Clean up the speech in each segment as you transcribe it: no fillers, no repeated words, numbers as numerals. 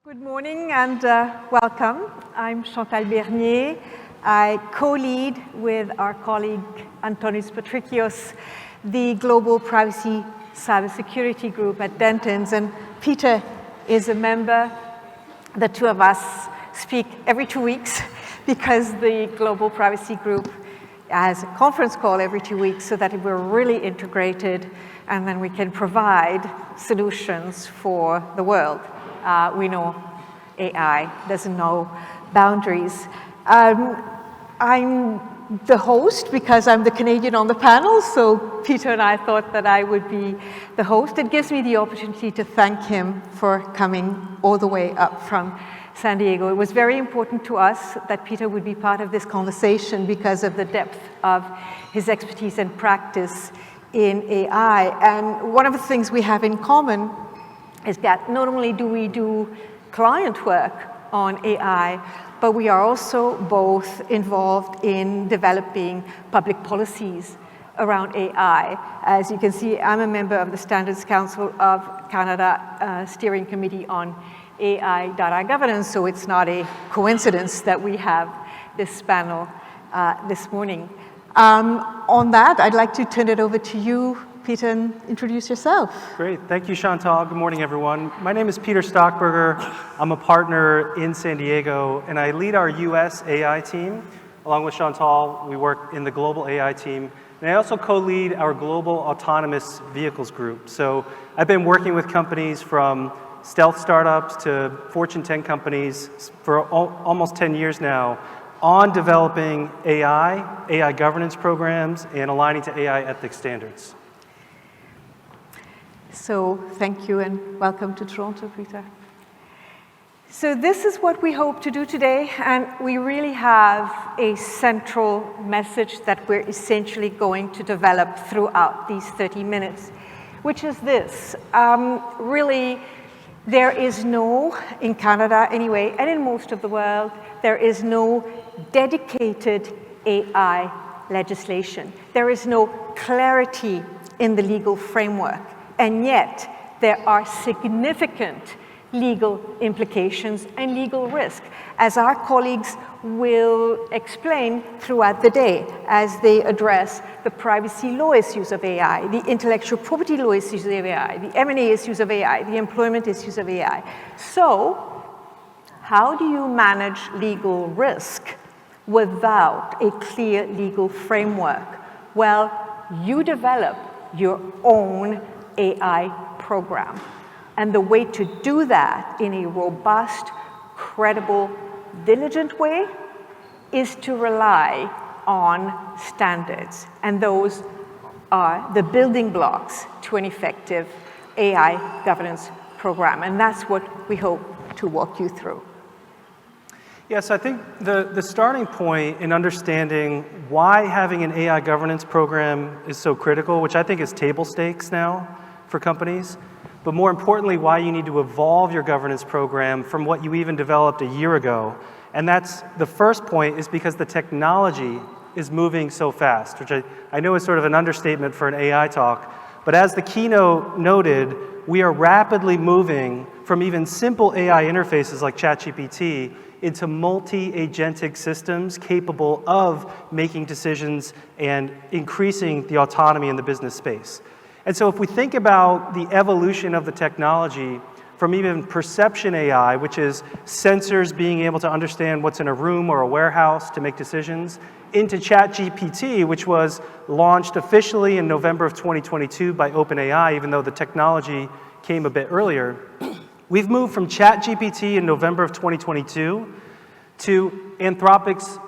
Good morning and welcome. I'm Chantal Bernier. I co-lead with our colleague Antonis Patrikios the Global Privacy Cybersecurity Group at Dentons, and Peter is a member. The two of us speak every 2 weeks because the Global Privacy Group has a conference call every 2 weeks so that we're really integrated and then we can provide solutions for the world. We know AI doesn't know boundaries. I'm the host because I'm the Canadian on the panel, so Peter and I thought that I would be the host. It gives me the opportunity to thank him for coming all the way up from San Diego. It was very important to us that Peter would be part of this conversation because of the depth of his expertise and practice in AI. And one of the things we have in common is that not only do we do client work on AI, but we are also both involved in developing public policies around AI. As you can see, I'm a member of the Standards Council of Canada Steering Committee on AI data governance, so it's not a coincidence that we have this panel this morning. On that, I'd like to turn it over to you, Peter, and introduce yourself. Great. Thank you, Chantal. Good morning, everyone. My name is Peter Stockburger. I'm a partner in San Diego, and I lead our US AI team. Along with Chantal, we work in the global AI team. And I also co-lead our global autonomous vehicles group. So I've been working with companies from stealth startups to Fortune 10 companies for almost 10 years now on developing AI governance programs, and aligning to AI ethics standards. So thank you and welcome to Toronto, Peter. So this is what we hope to do today, and we really have a central message that we're essentially going to develop throughout these 30 minutes, which is this. Really, there is no, in Canada anyway, and in most of the world, there is no dedicated AI legislation. There is no clarity in the legal framework. And yet, there are significant legal implications and legal risk, as our colleagues will explain throughout the day as they address the privacy law issues of AI, the intellectual property law issues of AI, the M&A issues of AI, the employment issues of AI. So, how do you manage legal risk without a clear legal framework? Well, you develop your own AI program. And the way to do that in a robust, credible, diligent way is to rely on standards. And those are the building blocks to an effective AI governance program. And that's what we hope to walk you through. Yes, I think the starting point in understanding why having an AI governance program is so critical, which I think is table stakes now for companies, but more importantly, why you need to evolve your governance program from what you even developed a year ago. And that's the first point, is because the technology is moving so fast, which I know is sort of an understatement for an AI talk. But as the keynote noted, we are rapidly moving from even simple AI interfaces like ChatGPT into multi-agentic systems capable of making decisions and increasing the autonomy in the business space. And so if we think about the evolution of the technology from even perception AI, which is sensors being able to understand what's in a room or a warehouse to make decisions, into ChatGPT, which was launched officially in November of 2022 by OpenAI, even though the technology came a bit earlier, we've moved from ChatGPT in November of 2022 to Anthropic's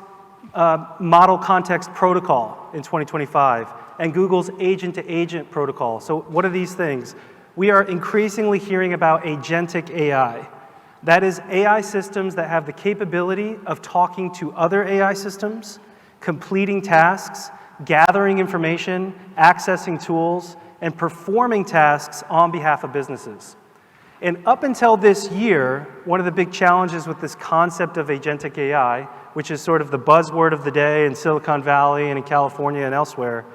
Model Context Protocol in 2025. And Google's agent-to-agent protocol. So what are these things? We are increasingly hearing about agentic AI. That is AI systems that have the capability of talking to other AI systems, completing tasks, gathering information, accessing tools, and performing tasks on behalf of businesses. And up until this year, one of the big challenges with this concept of agentic AI, which is sort of the buzzword of the day in Silicon Valley and in California and elsewhere,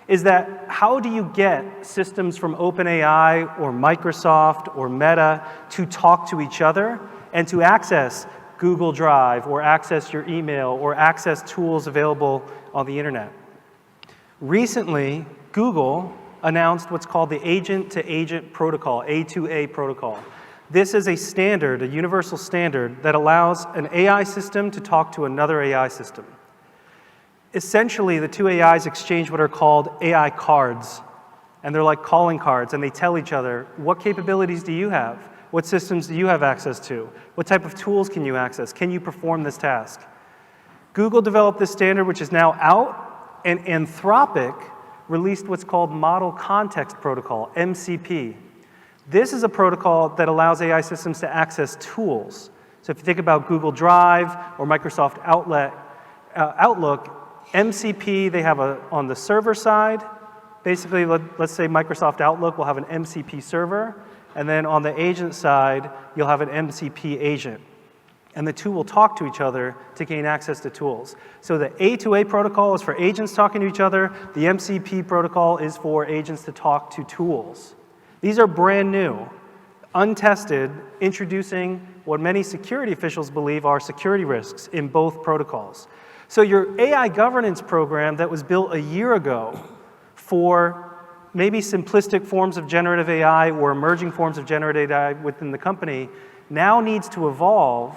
is that how do you get systems from OpenAI or Microsoft or Meta to talk to each other and to access Google Drive or access your email or access tools available on the internet. Recently, Google announced what's called the Agent-to-Agent Protocol, A2A protocol. This is a standard, a universal standard, that allows an AI system to talk to another AI system. Essentially, the two AIs exchange what are called AI cards, and they're like calling cards, and they tell each other, what capabilities do you have? What systems do you have access to? What type of tools can you access? Can you perform this task? Google developed this standard, which is now out, and Anthropic released what's called Model Context Protocol, MCP. This is a protocol that allows AI systems to access tools. So if you think about Google Drive or Microsoft Outlook, MCP, they have on the server side, basically, let's say Microsoft Outlook will have an MCP server, and then on the agent side, you'll have an MCP agent. And the two will talk to each other to gain access to tools. So the A2A protocol is for agents talking to each other. The MCP protocol is for agents to talk to tools. These are brand new, untested, introducing what many security officials believe are security risks in both protocols. So your AI governance program that was built a year ago for maybe simplistic forms of generative AI or emerging forms of generative AI within the company now needs to evolve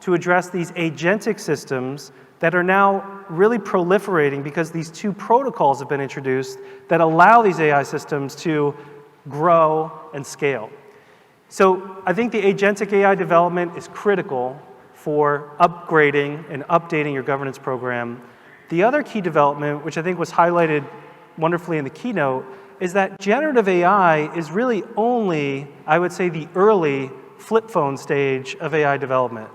to address these agentic systems that are now really proliferating because these two protocols have been introduced that allow these AI systems to grow and scale. So I think the agentic AI development is critical for upgrading and updating your governance program. The other key development, which I think was highlighted wonderfully in the keynote, is that generative AI is really only, I would say, the early flip phone stage of AI development.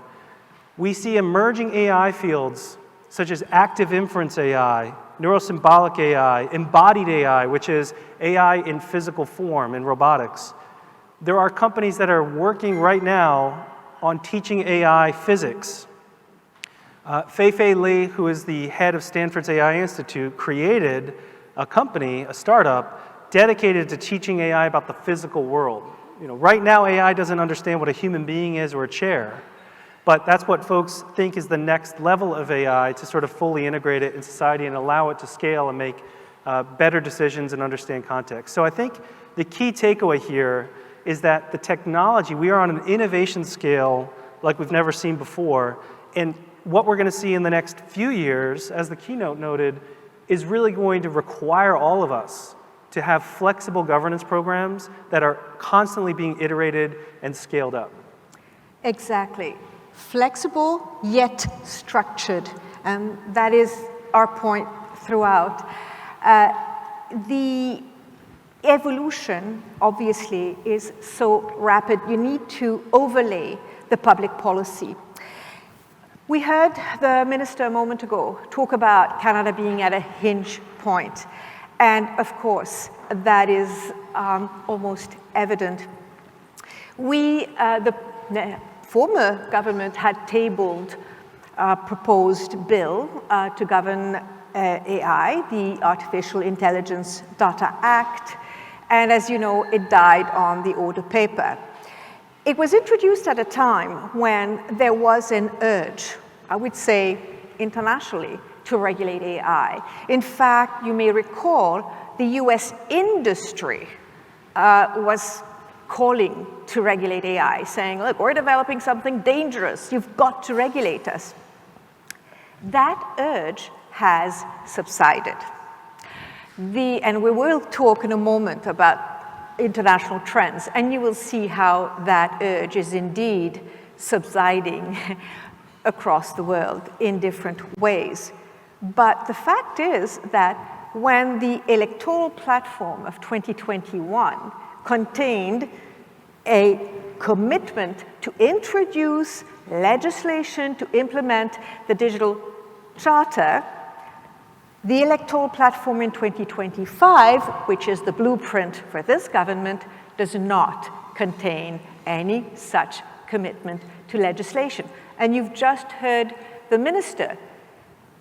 We see emerging AI fields such as active inference AI, neurosymbolic AI, embodied AI, which is AI in physical form in robotics. There are companies that are working right now on teaching AI physics. Fei-Fei Li, who is the head of Stanford's AI Institute, created a company, a startup, dedicated to teaching AI about the physical world. Right now, AI doesn't understand what a human being is or a chair. But that's what folks think is the next level of AI, to sort of fully integrate it in society and allow it to scale and make better decisions and understand context. So I think the key takeaway here is that the technology, we are on an innovation scale like we've never seen before. And what we're going to see in the next few years, as the keynote noted, is really going to require all of us to have flexible governance programs that are constantly being iterated and scaled up. Exactly. Flexible yet structured, and that is our point throughout. The evolution, obviously, is so rapid. You need to overlay the public policy. We heard the minister a moment ago talk about Canada being at a hinge point, and of course, that is almost evident. The former government had tabled a proposed bill to govern AI, the Artificial Intelligence Data Act, and as you know, it died on the order paper. It was introduced at a time when there was an urge, I would say internationally, to regulate AI. In fact, you may recall the US industry was calling to regulate AI, saying, look, we're developing something dangerous. You've got to regulate us. That urge has subsided. And we will talk in a moment about international trends, and you will see how that urge is indeed subsiding across the world in different ways. But the fact is that when the electoral platform of 2021 contained a commitment to introduce legislation to implement the digital charter, the electoral platform in 2025, which is the blueprint for this government, does not contain any such commitment to legislation. And you've just heard the minister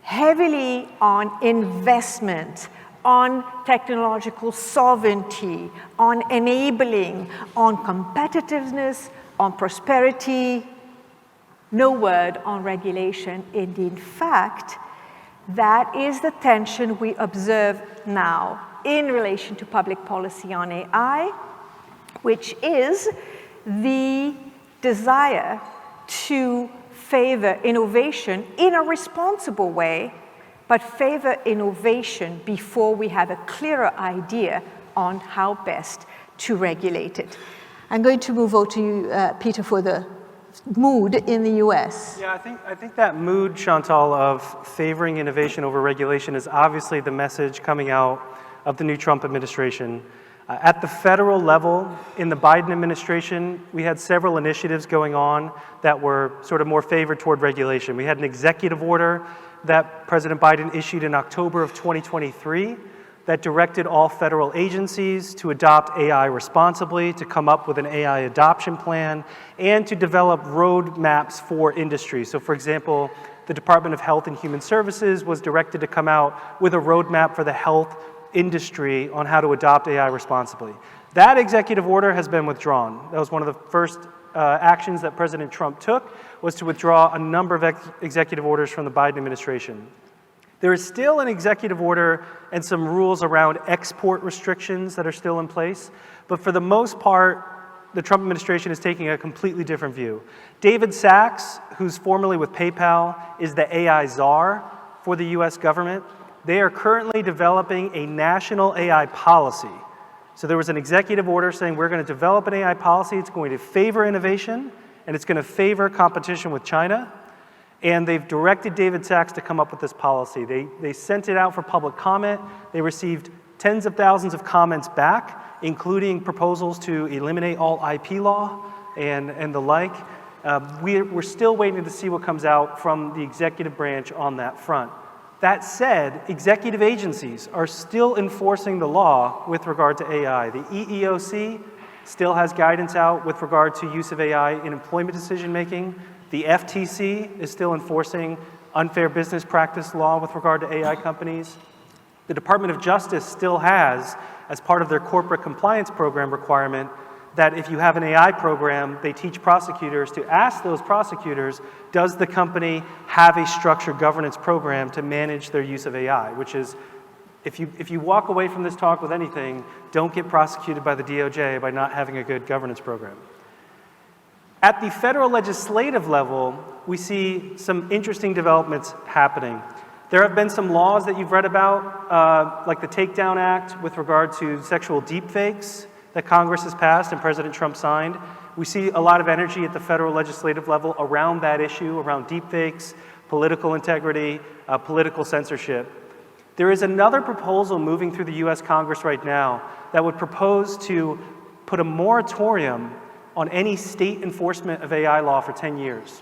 heavily on investment, on technological sovereignty, on enabling, on competitiveness, on prosperity, no word on regulation. And in fact, that is the tension we observe now in relation to public policy on AI, which is the desire to favor innovation in a responsible way, but favor innovation before we have a clearer idea on how best to regulate it. I'm going to move over to you, Peter, for the mood in the US. Yeah, I think that mood, Chantal, of favoring innovation over regulation is obviously the message coming out of the new Trump administration. At the federal level, in the Biden administration, we had several initiatives going on that were sort of more favored toward regulation. We had an executive order that President Biden issued in October of 2023 that directed all federal agencies to adopt AI responsibly, to come up with an AI adoption plan, and to develop roadmaps for industry. So for example, the Department of Health and Human Services was directed to come out with a roadmap for the health industry on how to adopt AI responsibly. That executive order has been withdrawn. That was one of the first actions that President Trump took, was to withdraw a number of executive orders from the Biden administration. There is still an executive order and some rules around export restrictions that are still in place, but for the most part, the Trump administration is taking a completely different view. David Sachs, who's formerly with PayPal, is the AI czar for the US government. They are currently developing a national AI policy. So there was an executive order saying we're going to develop an AI policy. It's going to favor innovation, and it's going to favor competition with China. And they've directed David Sachs to come up with this policy. They sent it out for public comment. They received tens of thousands of comments back, including proposals to eliminate all IP law and the like. We're still waiting to see what comes out from the executive branch on that front. That said, executive agencies are still enforcing the law with regard to AI. The EEOC still has guidance out with regard to use of AI in employment decision-making. The FTC is still enforcing unfair business practice law with regard to AI companies. The Department of Justice still has, as part of their corporate compliance program requirement, that if you have an AI program, they teach prosecutors to ask those prosecutors, does the company have a structured governance program to manage their use of AI? Which is, if you walk away from this talk with anything, don't get prosecuted by the DOJ by not having a good governance program. At the federal legislative level, we see some interesting developments happening. There have been some laws that you've read about, like the Takedown Act with regard to sexual deepfakes that Congress has passed and President Trump signed. We see a lot of energy at the federal legislative level around that issue, around deepfakes, political integrity, political censorship. There is another proposal moving through the US Congress right now that would propose to put a moratorium on any state enforcement of AI law for 10 years.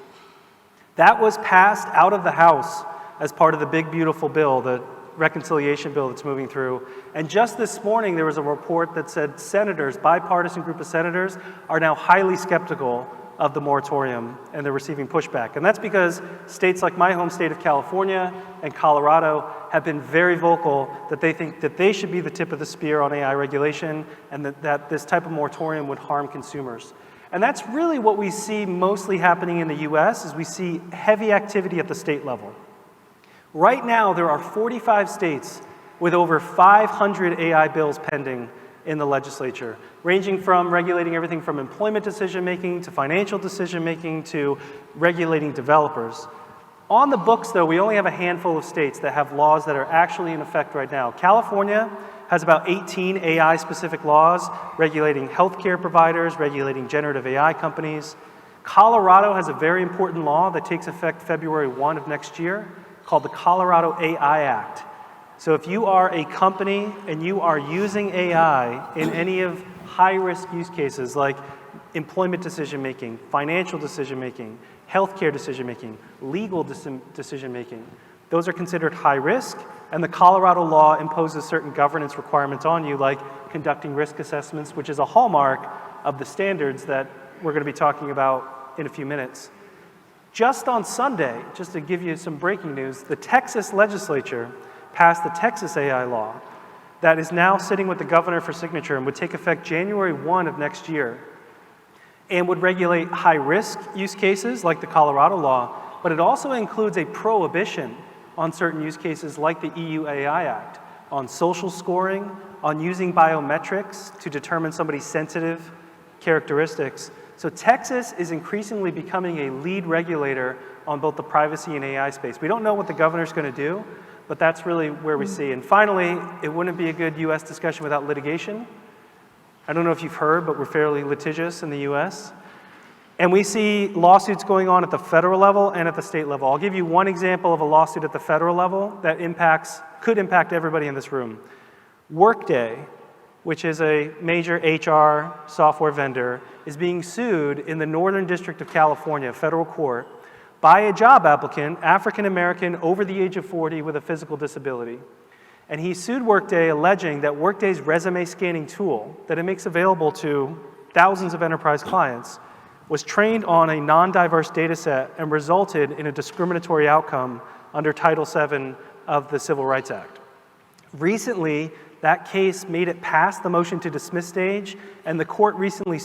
That was passed out of the House as part of the big, beautiful bill, the reconciliation bill that's moving through. And just this morning, there was a report that said senators, bipartisan group of senators, are now highly skeptical of the moratorium, and they're receiving pushback. And that's because states like my home state of California and Colorado have been very vocal that they think that they should be the tip of the spear on AI regulation, and that this type of moratorium would harm consumers. And that's really what we see mostly happening in the US, is we see heavy activity at the state level. Right now, there are 45 states with over 500 AI bills pending in the legislature, ranging from regulating everything from employment decision-making to financial decision-making to regulating developers. On the books, though, we only have a handful of states that have laws that are actually in effect right now. California has about 18 AI-specific laws regulating healthcare providers, regulating generative AI companies. Colorado has a very important law that takes effect February 1 of next year, called the Colorado AI Act. So if you are a company and you are using AI in any of high-risk use cases like employment decision-making, financial decision-making, healthcare decision-making, legal decision-making, those are considered high risk, and the Colorado law imposes certain governance requirements on you, like conducting risk assessments, which is a hallmark of the standards that we're going to be talking about in a few minutes. Just on Sunday, just to give you some breaking news, the Texas legislature passed the Texas AI law that is now sitting with the governor for signature and would take effect January 1 of next year. and would regulate high-risk use cases like the Colorado law, but it also includes a prohibition on certain use cases like the EU AI Act, on social scoring, on using biometrics to determine somebody's sensitive characteristics. So Texas is increasingly becoming a lead regulator on both the privacy and AI space. We don't know what the governor's going to do, but that's really where we see. And finally, it wouldn't be a good US discussion without litigation. I don't know if you've heard, but we're fairly litigious in the US. And we see lawsuits going on at the federal level and at the state level. I'll give you one example of a lawsuit at the federal level that could impact everybody in this room. Workday, which is a major HR software vendor, is being sued in the Northern District of California, federal court, by a job applicant, African American, over the age of 40 with a physical disability. And he sued Workday alleging that Workday's resume scanning tool that it makes available to thousands of enterprise clients was trained on a non-diverse data set and resulted in a discriminatory outcome under Title VII of the Civil Rights Act. Recently, that case made it past the motion to dismiss stage, and the court recently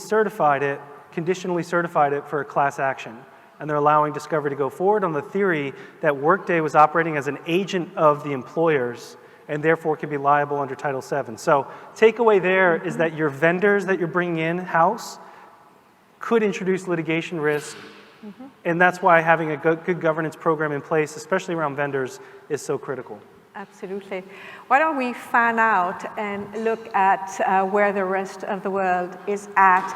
conditionally certified it for a class action. And they're allowing discovery to go forward on the theory that Workday was operating as an agent of the employers and therefore could be liable under Title VII. So takeaway there is that your vendors that you're bringing in-house could introduce litigation risk, and that's why having a good governance program in place, especially around vendors, is so critical. Absolutely. Why don't we fan out and look at where the rest of the world is at?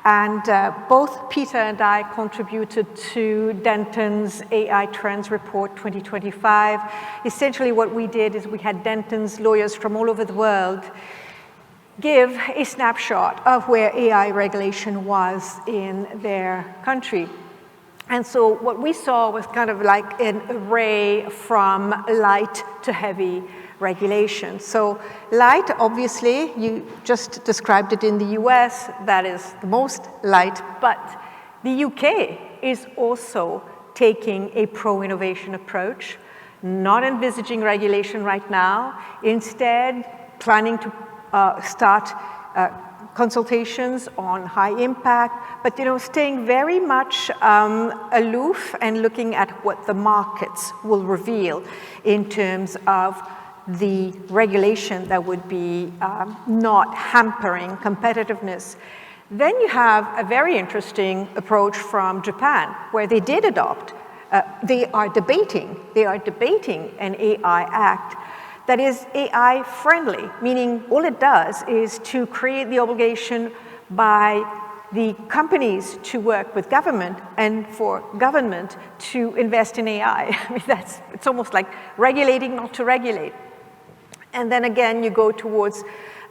And both Peter and I contributed to Dentons AI Trends Report 2025. Essentially what we did is we had Dentons lawyers from all over the world give a snapshot of where AI regulation was in their country. And so what we saw was kind of like an array from light to heavy regulation. So light, obviously, you just described it in the US, that is the most light, but the UK is also taking a pro-innovation approach, not envisaging regulation right now, instead planning to start consultations on high impact, but staying very much aloof and looking at what the markets will reveal in terms of the regulation that would be not hampering competitiveness. Then you have a very interesting approach from Japan, where they did adopt, they are debating an AI Act that is AI friendly, meaning all it does is to create the obligation by the companies to work with government and for government to invest in AI. I mean, it's almost like regulating not to regulate. And then again, you go towards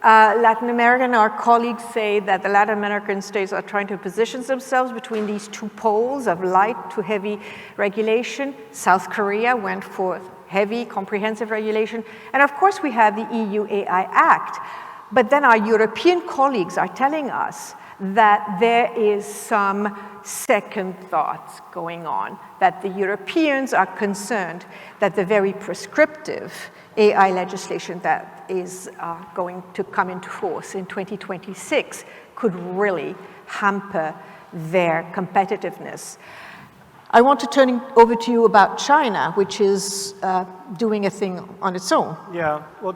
Latin America, and our colleagues say that the Latin American states are trying to position themselves between these two poles of light to heavy regulation. South Korea went for heavy, comprehensive regulation. And of course, we have the EU AI Act. But then our European colleagues are telling us that there is some second thoughts going on, that the Europeans are concerned that the very prescriptive AI legislation that is going to come into force in 2026 could really hamper their competitiveness. I want to turn over to you about China, which is doing a thing on its own. Yeah, well,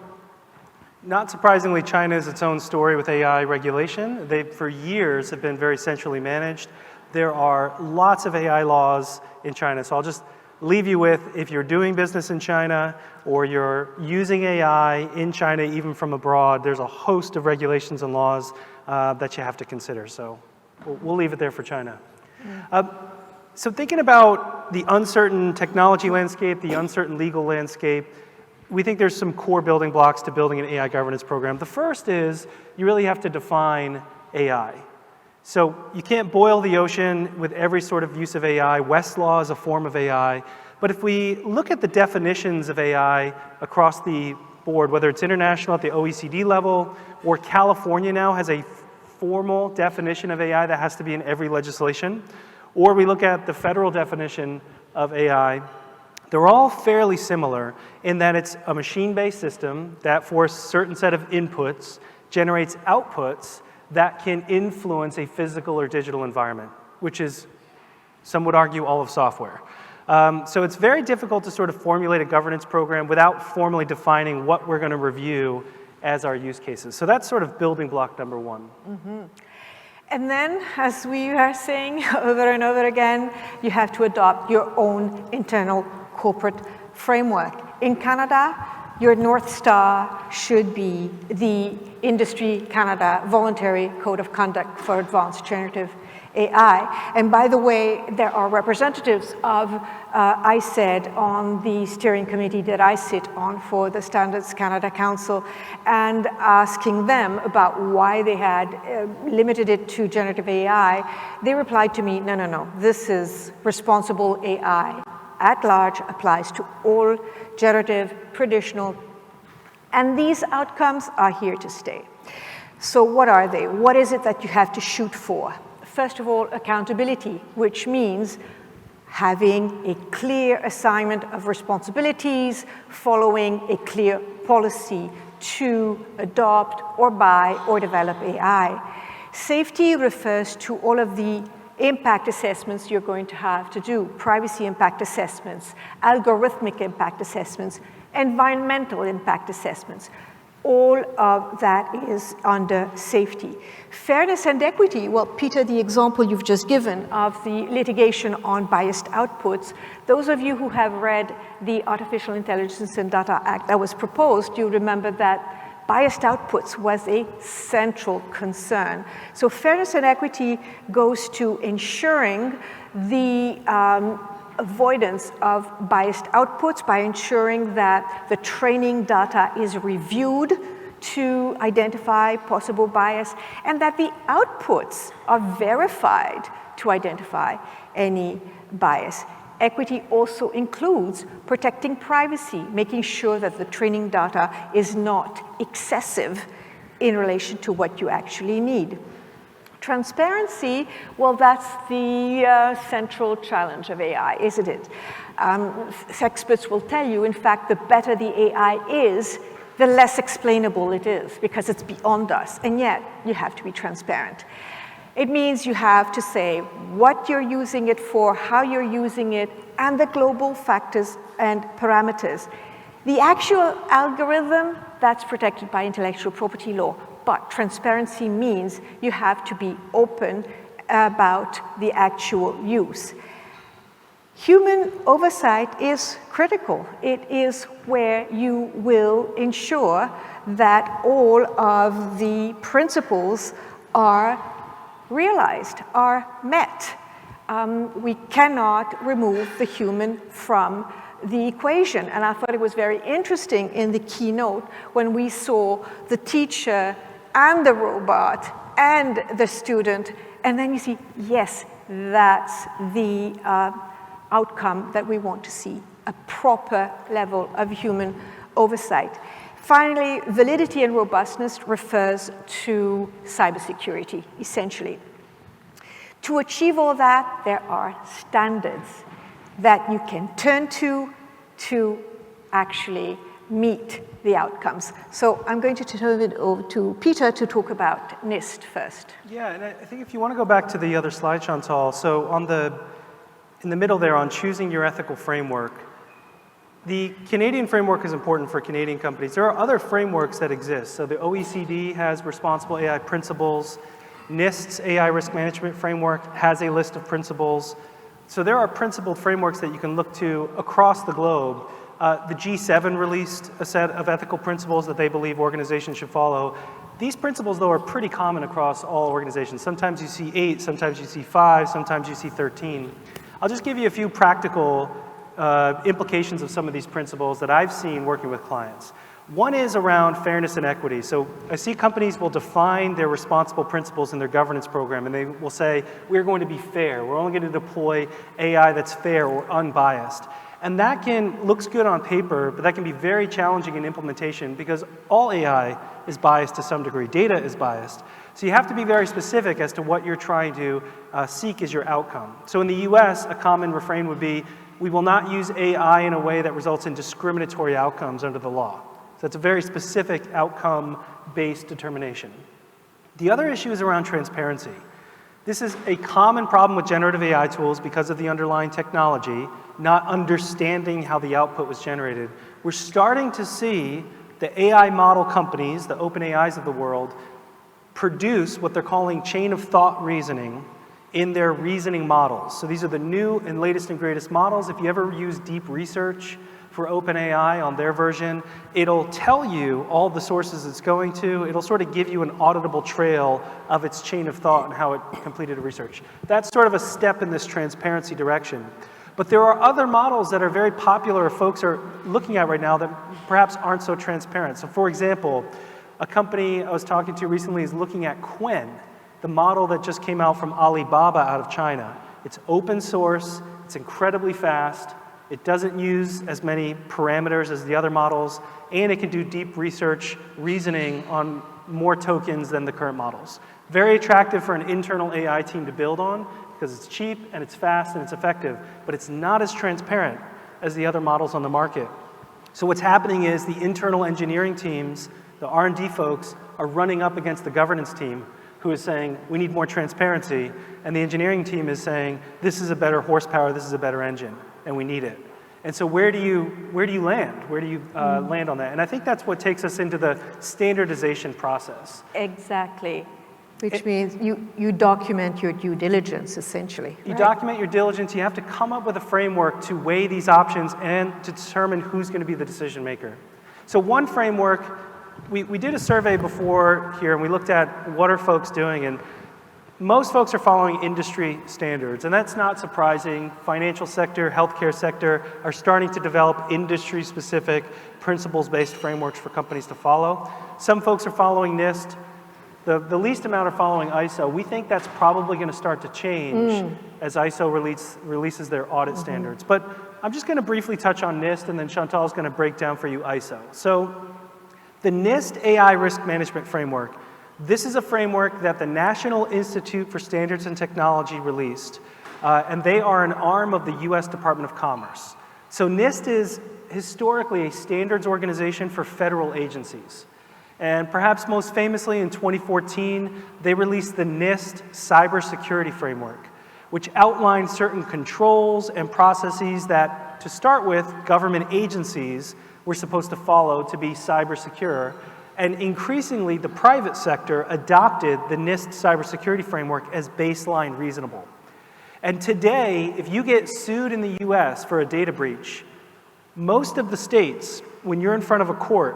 not surprisingly, China is its own story with AI regulation. They, for years, have been very centrally managed. There are lots of AI laws in China, so I'll just leave you with, if you're doing business in China or you're using AI in China, even from abroad, there's a host of regulations and laws that you have to consider. So we'll leave it there for China. So thinking about the uncertain technology landscape, the uncertain legal landscape, we think there's some core building blocks to building an AI governance program. The first is you really have to define AI. So you can't boil the ocean with every sort of use of AI. Westlaw is a form of AI. But if we look at the definitions of AI across the board, whether it's international at the OECD level, or California now has a formal definition of AI that has to be in every legislation, or we look at the federal definition of AI, they're all fairly similar in that it's a machine-based system that for a certain set of inputs generates outputs that can influence a physical or digital environment, which is, some would argue, all of software. So it's very difficult to sort of formulate a governance program without formally defining what we're going to review as our use cases. So that's sort of building block number one. Mm-hmm. And then, as we are saying over and over again, you have to adopt your own internal corporate framework. In Canada, your North Star should be the Industry Canada Voluntary Code of Conduct for Advanced Generative AI. And by the way, there are representatives of ICED on the steering committee that I sit on for the Standards Canada Council, and asking them about why they had limited it to generative AI, they replied to me, no, this is responsible AI at large, applies to all generative, traditional, and these outcomes are here to stay. So what are they? What is it that you have to shoot for? First of all, accountability, which means having a clear assignment of responsibilities, following a clear policy to adopt or buy or develop AI. Safety refers to all of the impact assessments you're going to have to do, privacy impact assessments, algorithmic impact assessments, environmental impact assessments. All of that is under safety. Fairness and equity, well, Peter, the example you've just given of the litigation on biased outputs, those of you who have read the Artificial Intelligence and Data Act that was proposed, you remember that biased outputs was a central concern. So fairness and equity goes to ensuring the avoidance of biased outputs by ensuring that the training data is reviewed to identify possible bias, and that the outputs are verified to identify any bias. Equity also includes protecting privacy, making sure that the training data is not excessive in relation to what you actually need. Transparency, well, that's the central challenge of AI, isn't it? Experts will tell you, in fact, the better the AI is, the less explainable it is, because it's beyond us, and yet you have to be transparent. It means you have to say what you're using it for, how you're using it, and the global factors and parameters. The actual algorithm, that's protected by intellectual property law, but transparency means you have to be open about the actual use. Human oversight is critical. It is where you will ensure that all of the principles are realized, are met. We cannot remove the human from the equation. And I thought it was very interesting in the keynote when we saw the teacher and the robot and the student, and then you see, yes, that's the outcome that we want to see, a proper level of human oversight. Finally, validity and robustness refers to cybersecurity, essentially. To achieve all that, there are standards that you can turn to actually meet the outcomes. So I'm going to turn it over to Peter to talk about NIST first. Yeah, and I think if you want to go back to the other slide, Chantal, so in the middle there on choosing your ethical framework, the Canadian framework is important for Canadian companies. There are other frameworks that exist. So the OECD has responsible AI principles. NIST's AI risk management framework has a list of principles. So there are principled frameworks that you can look to across the globe. The G7 released a set of ethical principles that they believe organizations should follow. These principles, though, are pretty common across all organizations. Sometimes you see 8, sometimes you see 5, sometimes you see 13. I'll just give you a few practical implications of some of these principles that I've seen working with clients. One is around fairness and equity. So I see companies will define their responsible principles in their governance program, and they will say, we're going to be fair. We're only going to deploy AI that's fair or unbiased. And that looks good on paper, but that can be very challenging in implementation because all AI is biased to some degree. Data is biased. So you have to be very specific as to what you're trying to seek as your outcome. So in the US, a common refrain would be, we will not use AI in a way that results in discriminatory outcomes under the law. So it's a very specific outcome-based determination. The other issue is around transparency. This is a common problem with generative AI tools because of the underlying technology, not understanding how the output was generated. We're starting to see the AI model companies, the OpenAIs of the world, produce what they're calling chain of thought reasoning in their reasoning models. So these are the new and latest and greatest models. If you ever use deep research for OpenAI on their version, it'll tell you all the sources it's going to. It'll sort of give you an auditable trail of its chain of thought and how it completed a research. That's sort of a step in this transparency direction. But there are other models that are very popular or folks are looking at right now that perhaps aren't so transparent. So for example, a company I was talking to recently is looking at Qwen, the model that just came out from Alibaba out of China. It's open source, it's incredibly fast, it doesn't use as many parameters as the other models, and it can do deep research reasoning on more tokens than the current models. Very attractive for an internal AI team to build on because it's cheap and it's fast and it's effective, but it's not as transparent as the other models on the market. So what's happening is the internal engineering teams, the R&D folks, are running up against the governance team who is saying, we need more transparency, and the engineering team is saying, this is a better horsepower, this is a better engine, and we need it. And so where do you land? Where do you land on that? And I think that's what takes us into the standardization process. Exactly. Which means you document your due diligence, essentially. You document your diligence. You have to come up with a framework to weigh these options and to determine who's going to be the decision maker. So one framework, we did a survey before here, and we looked at what are folks doing, and most folks are following industry standards, and that's not surprising. Financial sector, healthcare sector are starting to develop industry-specific principles-based frameworks for companies to follow. Some folks are following NIST. The least amount are following ISO. We think that's probably going to start to change as ISO releases their audit standards. But I'm just going to briefly touch on NIST, and then Chantal is going to break down for you ISO. So the NIST AI Risk Management Framework, this is a framework that the National Institute for Standards and Technology released, and they are an arm of the US Department of Commerce. So NIST is historically a standards organization for federal agencies. And perhaps most famously in 2014, they released the NIST Cybersecurity Framework, which outlined certain controls and processes that, to start with, government agencies were supposed to follow to be cyber secure. And increasingly, the private sector adopted the NIST Cybersecurity Framework as baseline reasonable. And today, if you get sued in the US for a data breach, most of the states, when you're in front of a court,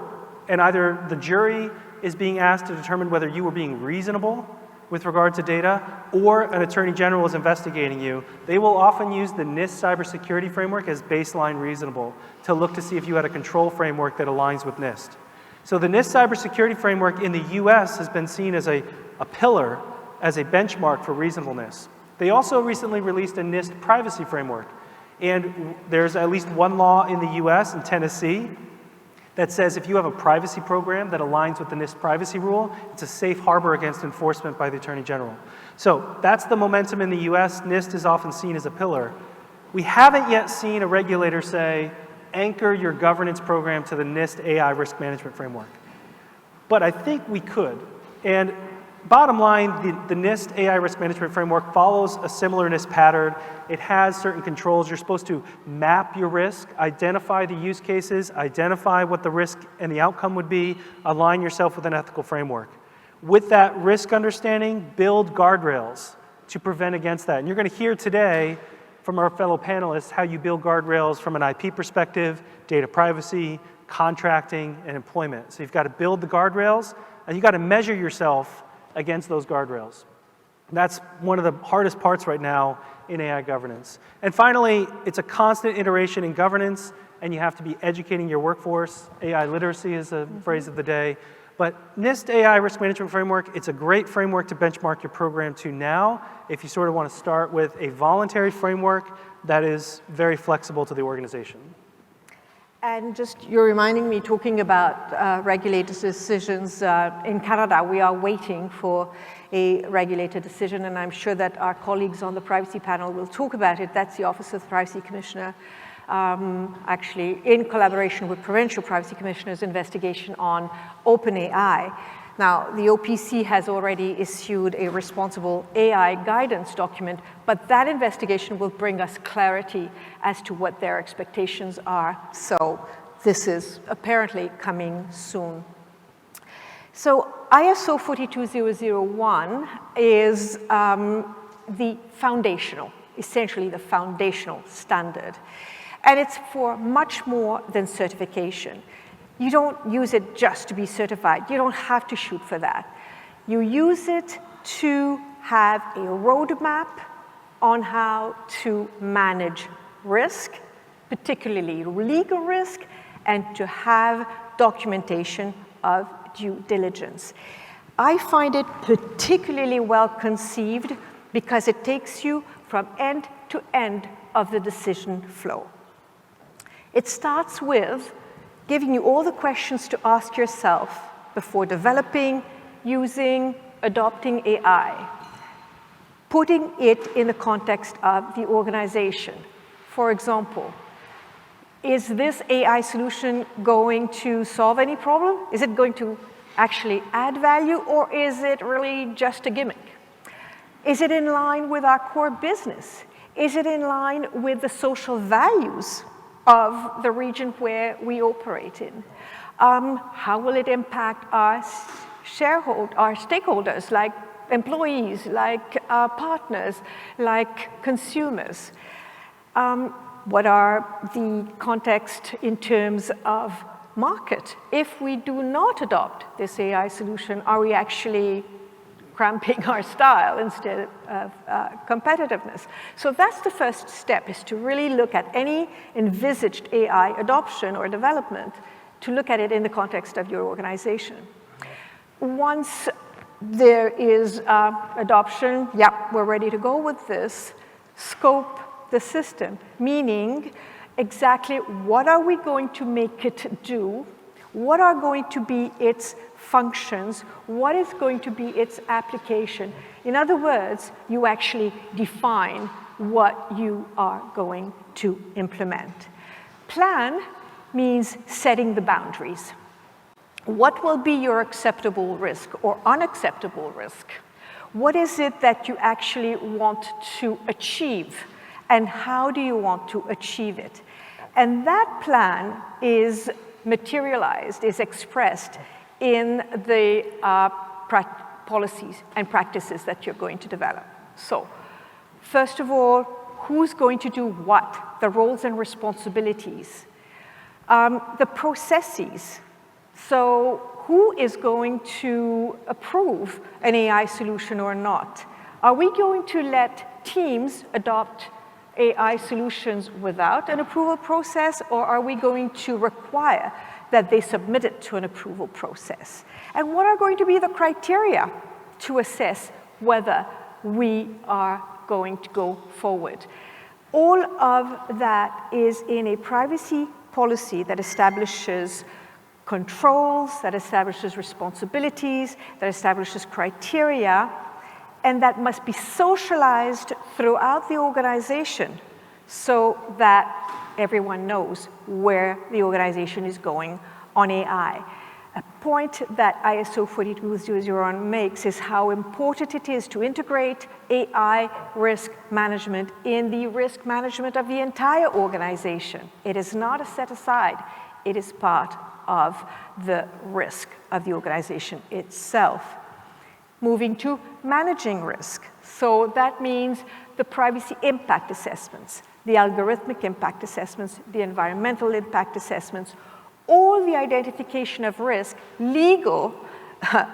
and either the jury is being asked to determine whether you were being reasonable with regard to data, or an attorney general is investigating you, they will often use the NIST Cybersecurity Framework as baseline reasonable to look to see if you had a control framework that aligns with NIST. So the NIST Cybersecurity Framework in the US has been seen as a pillar, as a benchmark for reasonableness. They also recently released a NIST Privacy Framework. And there's at least one law in the US, in Tennessee, that says if you have a privacy program that aligns with the NIST privacy rule, it's a safe harbor against enforcement by the Attorney General. So that's the momentum in the US. NIST is often seen as a pillar. We haven't yet seen a regulator say, anchor your governance program to the NIST AI Risk Management Framework. But I think we could. And bottom line, the NIST AI Risk Management Framework follows a similar NIST pattern. It has certain controls. You're supposed to map your risk, identify the use cases, identify what the risk and the outcome would be, align yourself with an ethical framework. With that risk understanding, build guardrails to prevent against that. And you're going to hear today from our fellow panelists how you build guardrails from an IP perspective, data privacy, contracting, and employment. So you've got to build the guardrails, and you've got to measure yourself against those guardrails. That's one of the hardest parts right now in AI governance. And finally, it's a constant iteration in governance, and you have to be educating your workforce. AI literacy is a phrase of the day. But NIST AI Risk Management Framework, it's a great framework to benchmark your program to now if you sort of want to start with a voluntary framework that is very flexible to the organization. And just, you're reminding me, talking about regulators' decisions, in Canada, we are waiting for a regulator decision, and I'm sure that our colleagues on the privacy panel will talk about it. That's the Office of the Privacy Commissioner, actually in collaboration with Provincial Privacy Commissioners' investigation on OpenAI. Now, the OPC has already issued a responsible AI guidance document, but that investigation will bring us clarity as to what their expectations are. So this is apparently coming soon. So ISO 42001 is essentially the foundational standard. And it's for much more than certification. You don't use it just to be certified. You don't have to shoot for that. You use it to have a roadmap on how to manage risk, particularly legal risk, and to have documentation of due diligence. I find it particularly well conceived because it takes you from end to end of the decision flow. It starts with giving you all the questions to ask yourself before developing, using, adopting AI, putting it in the context of the organization. For example, is this AI solution going to solve any problem? Is it going to actually add value, or is it really just a gimmick? Is it in line with our core business? Is it in line with the social values of the region where we operate in? How will it impact our stakeholders, like employees, like partners, like consumers? What are the context in terms of market? If we do not adopt this AI solution, are we actually cramping our style instead of competitiveness? So that's the first step, is to really look at any envisaged AI adoption or development, to look at it in the context of your organization. Once there is adoption, yeah, we're ready to go with this, scope the system, meaning exactly what are we going to make it do, what are going to be its functions, what is going to be its application. In other words, you actually define what you are going to implement. Plan means setting the boundaries. What will be your acceptable risk or unacceptable risk? What is it that you actually want to achieve, and how do you want to achieve it? And that plan is materialized, is expressed in the policies and practices that you're going to develop. So, first of all, who's going to do what? The roles and responsibilities. The processes. So, who is going to approve an AI solution or not? Are we going to let teams adopt AI solutions without an approval process, or are we going to require that they submit it to an approval process? And what are going to be the criteria to assess whether we are going to go forward? All of that is in a privacy policy that establishes controls, that establishes responsibilities, that establishes criteria, and that must be socialized throughout the organization so that everyone knows where the organization is going on AI. A point that ISO 42001 makes is how important it is to integrate AI risk management in the risk management of the entire organization. It is not a set aside, it is part of the risk of the organization itself. Moving to managing risk. So that means the privacy impact assessments, the algorithmic impact assessments, the environmental impact assessments, all the identification of risk, legal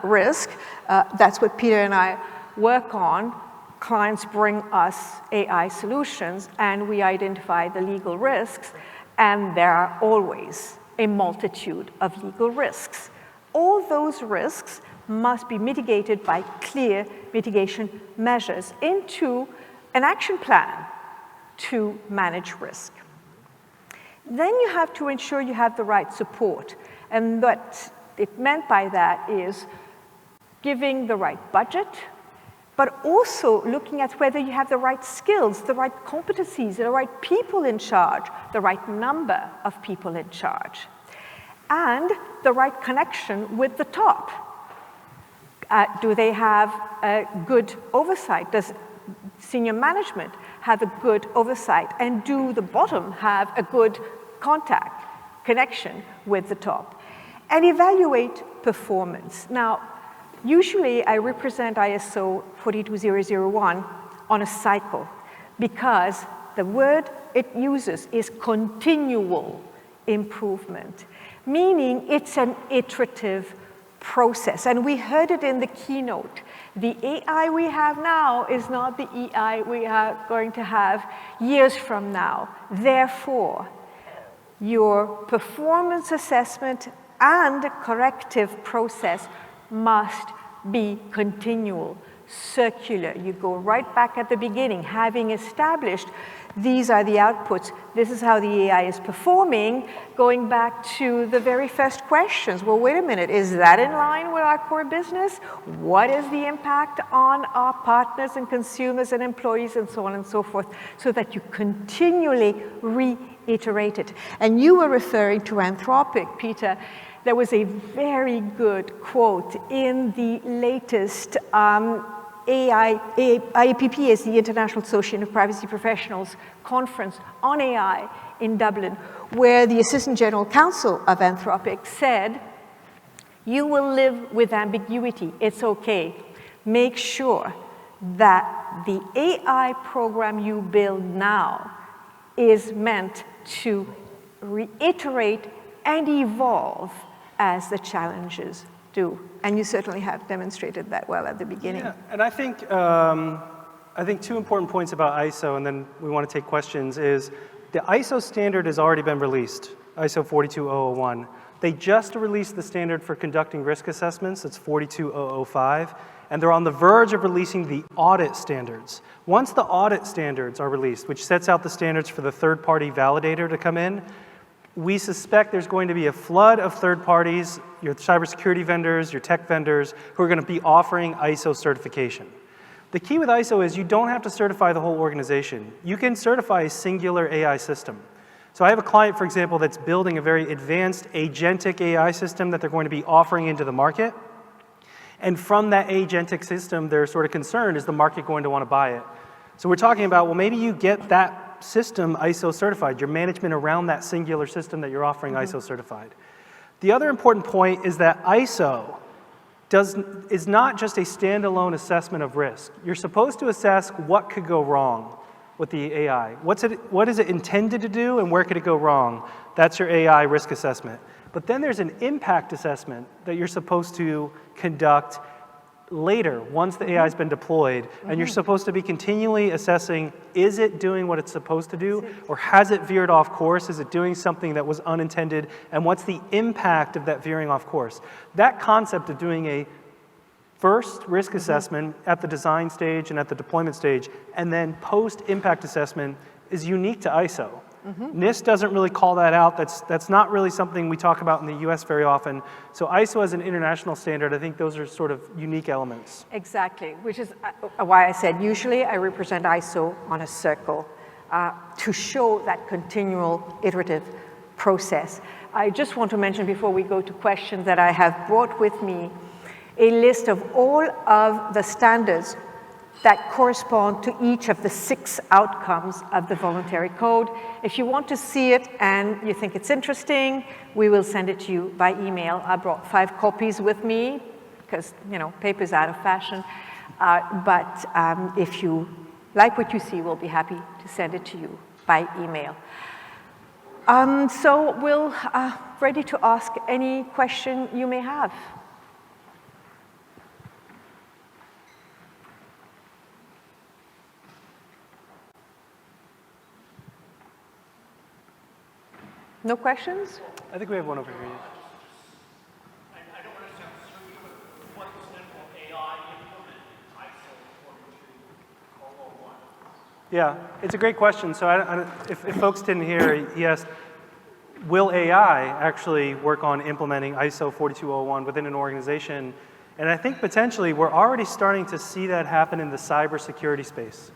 risk, that's what Peter and I work on. Clients bring us AI solutions and we identify the legal risks, and there are always a multitude of legal risks. All those risks must be mitigated by clear mitigation measures into an action plan to manage risk. Then you have to ensure you have the right support. And what it meant by that is giving the right budget, but also looking at whether you have the right skills, the right competencies, the right people in charge, the right number of people in charge, and the right connection with the top. Do they have a good oversight? Does senior management have a good oversight? And do the bottom have a good connection with the top? And evaluate performance. Now, usually I represent ISO 42001 on a cycle because the word it uses is continual improvement, meaning it's an iterative process. And we heard it in the keynote. The AI we have now is not the AI we are going to have years from now. Therefore, your performance assessment and corrective process must be continual, circular. You go right back at the beginning, having established these are the outputs, this is how the AI is performing, going back to the very first questions. Well, wait a minute, is that in line with our core business? What is the impact on our partners and consumers and employees and so on and so forth, so that you continually reiterate it. And you were referring to Anthropic, Peter. There was a very good quote in the latest IAPP is the International Association of Privacy Professionals conference on AI in Dublin, where the Assistant General Counsel of Anthropic said, you will live with ambiguity, it's okay. Make sure that the AI program you build now is meant to reiterate and evolve as the challenges do. And you certainly have demonstrated that well at the beginning. Yeah, and I think 2 important points about ISO, and then we want to take questions, is the ISO standard has already been released, ISO 42001. They just released the standard for conducting risk assessments, it's 42005, and they're on the verge of releasing the audit standards. Once the audit standards are released, which sets out the standards for the third-party validator to come in, we suspect there's going to be a flood of third parties, your cybersecurity vendors, your tech vendors, who are going to be offering ISO certification. The key with ISO is you don't have to certify the whole organization. You can certify a singular AI system. So I have a client, for example, that's building a very advanced agentic AI system that they're going to be offering into the market. And from that agentic system, they're sort of concerned, is the market going to want to buy it? So we're talking about, well, maybe you get that system ISO certified, your management around that singular system that you're offering ISO certified. The other important point is that ISO is not just a standalone assessment of risk. You're supposed to assess what could go wrong with the AI. What is it intended to do and where could it go wrong? That's your AI risk assessment. But then there's an impact assessment that you're supposed to conduct later, once the AI has been deployed, and you're supposed to be continually assessing, is it doing what it's supposed to do, or has it veered off course? Is it doing something that was unintended, and what's the impact of that veering off course? That concept of doing a first risk assessment at the design stage and at the deployment stage, and then post-impact assessment is unique to ISO. NIST doesn't really call that out. That's not really something we talk about in the US very often. So ISO as an international standard, I think those are sort of unique elements. Exactly, which is why I said usually I represent ISO on a circle to show that continual iterative process. I just want to mention before we go to questions that I have brought with me a list of all of the standards that correspond to each of the 6 outcomes of the voluntary code. If you want to see it and you think it's interesting, we will send it to you by email. I brought 5 copies with me because, you know, paper's out of fashion. But if you like what you see, we'll be happy to send it to you by email. So we'll ready to ask any question you may have. No questions? I think we have one over here. I don't understand what percent of AI implement ISO 42001? Yeah, it's a great question. So if folks didn't hear, he asked, will AI actually work on implementing ISO 42001 within an organization? And I think potentially we're already starting to see that happen in the cybersecurity space.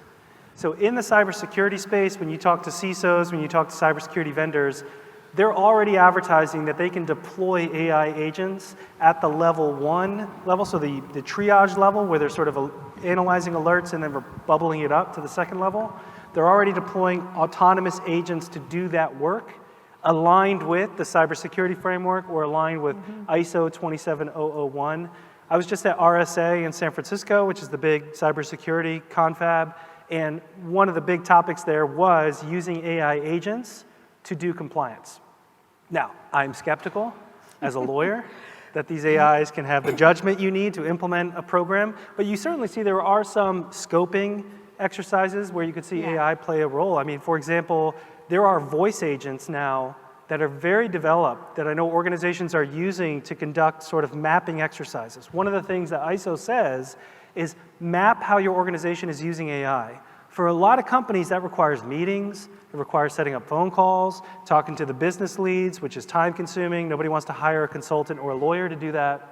So in the cybersecurity space, when you talk to CISOs, when you talk to cybersecurity vendors, they're already advertising that they can deploy AI agents at the level 1 level, so the triage level where they're sort of analyzing alerts and then we're bubbling it up to the second level. They're already deploying autonomous agents to do that work, aligned with the cybersecurity framework or aligned with ISO 27001. I was just at RSA in San Francisco, which is the big cybersecurity confab, and one of the big topics there was using AI agents to do compliance. Now, I'm skeptical as a lawyer that these AIs can have the judgment you need to implement a program, but you certainly see there are some scoping exercises where you could see AI play a role. I mean, for example, there are voice agents now that are very developed that I know organizations are using to conduct sort of mapping exercises. One of the things that ISO says is map how your organization is using AI. For a lot of companies, that requires meetings, it requires setting up phone calls, talking to the business leads, which is time consuming. Nobody wants to hire a consultant or a lawyer to do that.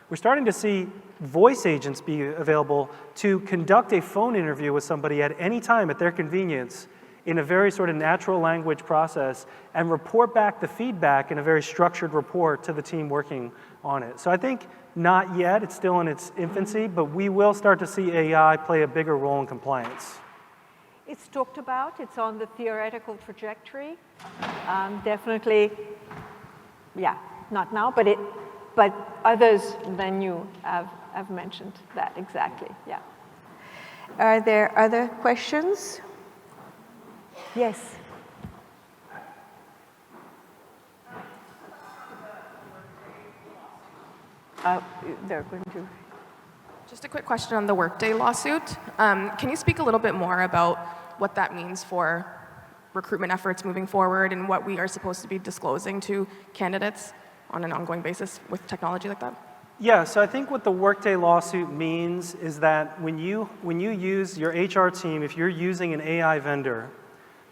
We're starting to see voice agents be available to conduct a phone interview with somebody at any time at their convenience in a very sort of natural language process and report back the feedback in a very structured report to the team working on it. So I think not yet, it's still in its infancy, but we will start to see AI play a bigger role in compliance. It's talked about, it's on the theoretical trajectory. Definitely, yeah, not now, but others than you have mentioned that exactly, yeah. Are there other questions? Yes. They're going to. Just a quick question on the Workday lawsuit. Can you speak a little bit more about what that means for recruitment efforts moving forward and what we are supposed to be disclosing to candidates on an ongoing basis with technology like that? Yeah, so I think what the Workday lawsuit means is that when you use your HR team, if you're using an AI vendor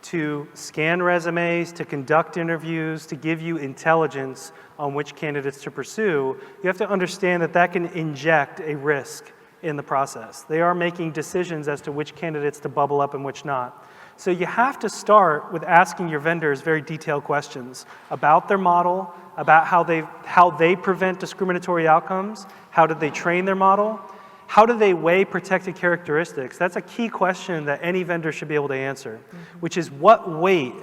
to scan resumes, to conduct interviews, to give you intelligence on which candidates to pursue, you have to understand that that can inject a risk in the process. They are making decisions as to which candidates to bubble up and which not. So you have to start with asking your vendors very detailed questions about their model, about how they prevent discriminatory outcomes, how did they train their model, how do they weigh protected characteristics? That's a key question that any vendor should be able to answer, which is what weight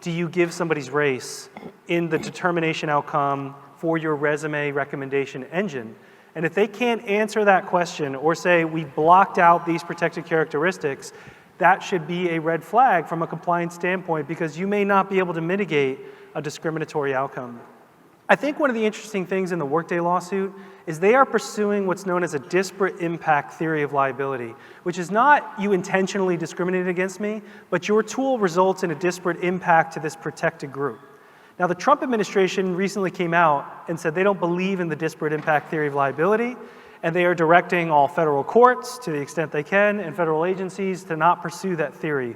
do you give somebody's race in the determination outcome for your resume recommendation engine? And if they can't answer that question or say, we blocked out these protected characteristics, that should be a red flag from a compliance standpoint because you may not be able to mitigate a discriminatory outcome. I think one of the interesting things in the Workday lawsuit is they are pursuing what's known as a disparate impact theory of liability, which is not you intentionally discriminated against me, but your tool results in a disparate impact to this protected group. Now, the Trump administration recently came out and said they don't believe in the disparate impact theory of liability, and they are directing all federal courts, to the extent they can, and federal agencies to not pursue that theory.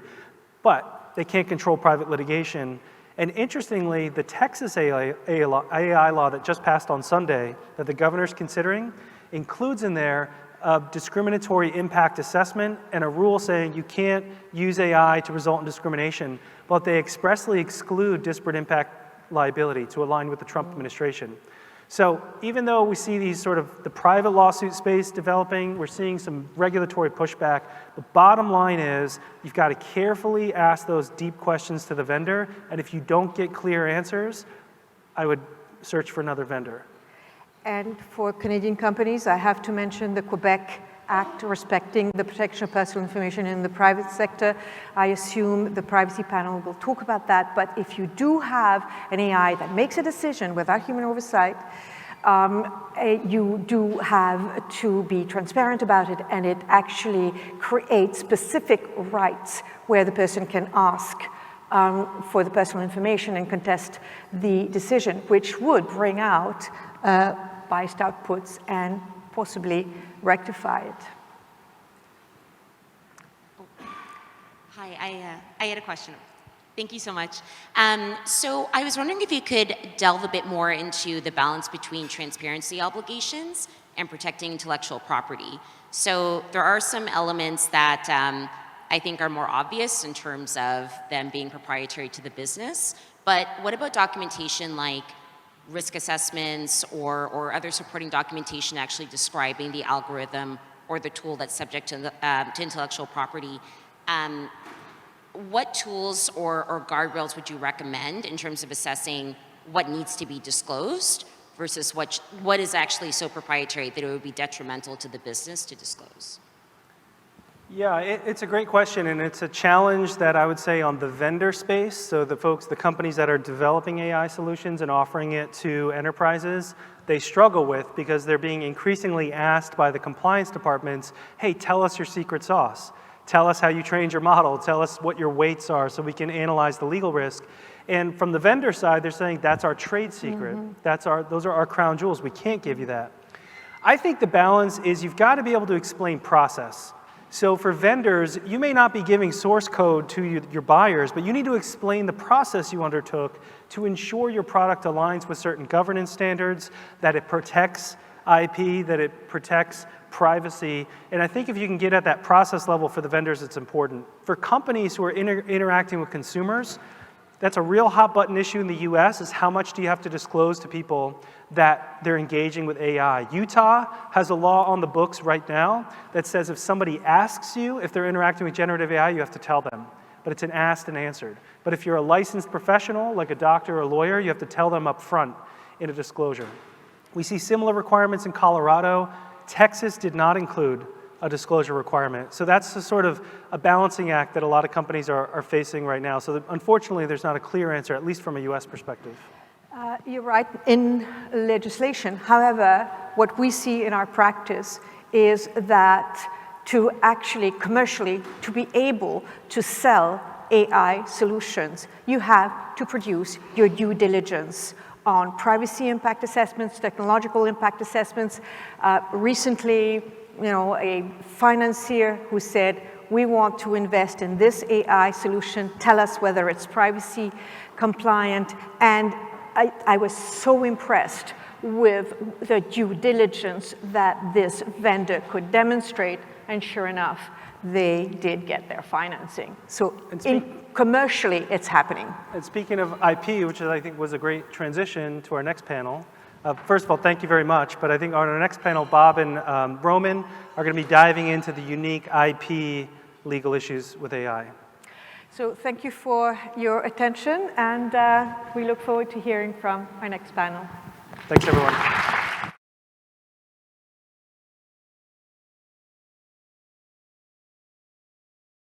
But they can't control private litigation. And interestingly, the Texas AI law that just passed on Sunday that the governor's considering includes in there a discriminatory impact assessment and a rule saying you can't use AI to result in discrimination, but they expressly exclude disparate impact liability to align with the Trump administration. So even though we see these sort of the private lawsuit space developing, we're seeing some regulatory pushback. The bottom line is you've got to carefully ask those deep questions to the vendor, and if you don't get clear answers, I would search for another vendor. And for Canadian companies, I have to mention the Quebec Act respecting the protection of personal information in the private sector. I assume the privacy panel will talk about that, but if you do have an AI that makes a decision without human oversight, you do have to be transparent about it, and it actually creates specific rights where the person can ask for the personal information and contest the decision, which would bring out biased outputs and possibly rectify it. Hi, I had a question. Thank you so much. So I was wondering if you could delve a bit more into the balance between transparency obligations and protecting intellectual property. So there are some elements that I think are more obvious in terms of them being proprietary to the business, But what about documentation like risk assessments or other supporting documentation actually describing the algorithm or the tool that's subject to intellectual property? What tools or guardrails would you recommend in terms of assessing what needs to be disclosed versus what is actually so proprietary that it would be detrimental to the business to disclose? Yeah, it's a great question, and it's a challenge that I would say on the vendor space, so the companies that are developing AI solutions and offering it to enterprises, they struggle with because they're being increasingly asked by the compliance departments, hey, tell us your secret sauce. Tell us how you trained your model. Tell us what your weights are so we can analyze the legal risk. And from the vendor side, they're saying that's our trade secret. Those are our crown jewels. We can't give you that. I think the balance is you've got to be able to explain process. So for vendors, you may not be giving source code to your buyers, but you need to explain the process you undertook to ensure your product aligns with certain governance standards, that it protects IP, that it protects privacy. And I think if you can get at that process level for the vendors, it's important. For companies who are interacting with consumers, that's a real hot button issue in the US is how much do you have to disclose to people that they're engaging with AI. Utah has a law on the books right now that says if somebody asks you if they're interacting with generative AI, you have to tell them. But it's an asked and answered. But if you're a licensed professional, like a doctor or a lawyer, you have to tell them up front in a disclosure. We see similar requirements in Colorado. Texas did not include a disclosure requirement. So that's a sort of a balancing act that a lot of companies are facing right now. So unfortunately, there's not a clear answer, at least from a US perspective. You're right in legislation. However, what we see in our practice is that to actually commercially, to be able to sell AI solutions, you have to produce your due diligence on privacy impact assessments, technological impact assessments. Recently, a financier who said, we want to invest in this AI solution, tell us whether it's privacy compliant. And I was so impressed with the due diligence that this vendor could demonstrate, and sure enough, they did get their financing. So commercially, it's happening. And speaking of IP, which I think was a great transition to our next panel, first of all, thank you very much. But I think on our next panel, Bob and Roman are going to be diving into the unique IP legal issues with AI. So thank you for your attention, and we look forward to hearing from our next panel. Thanks, everyone.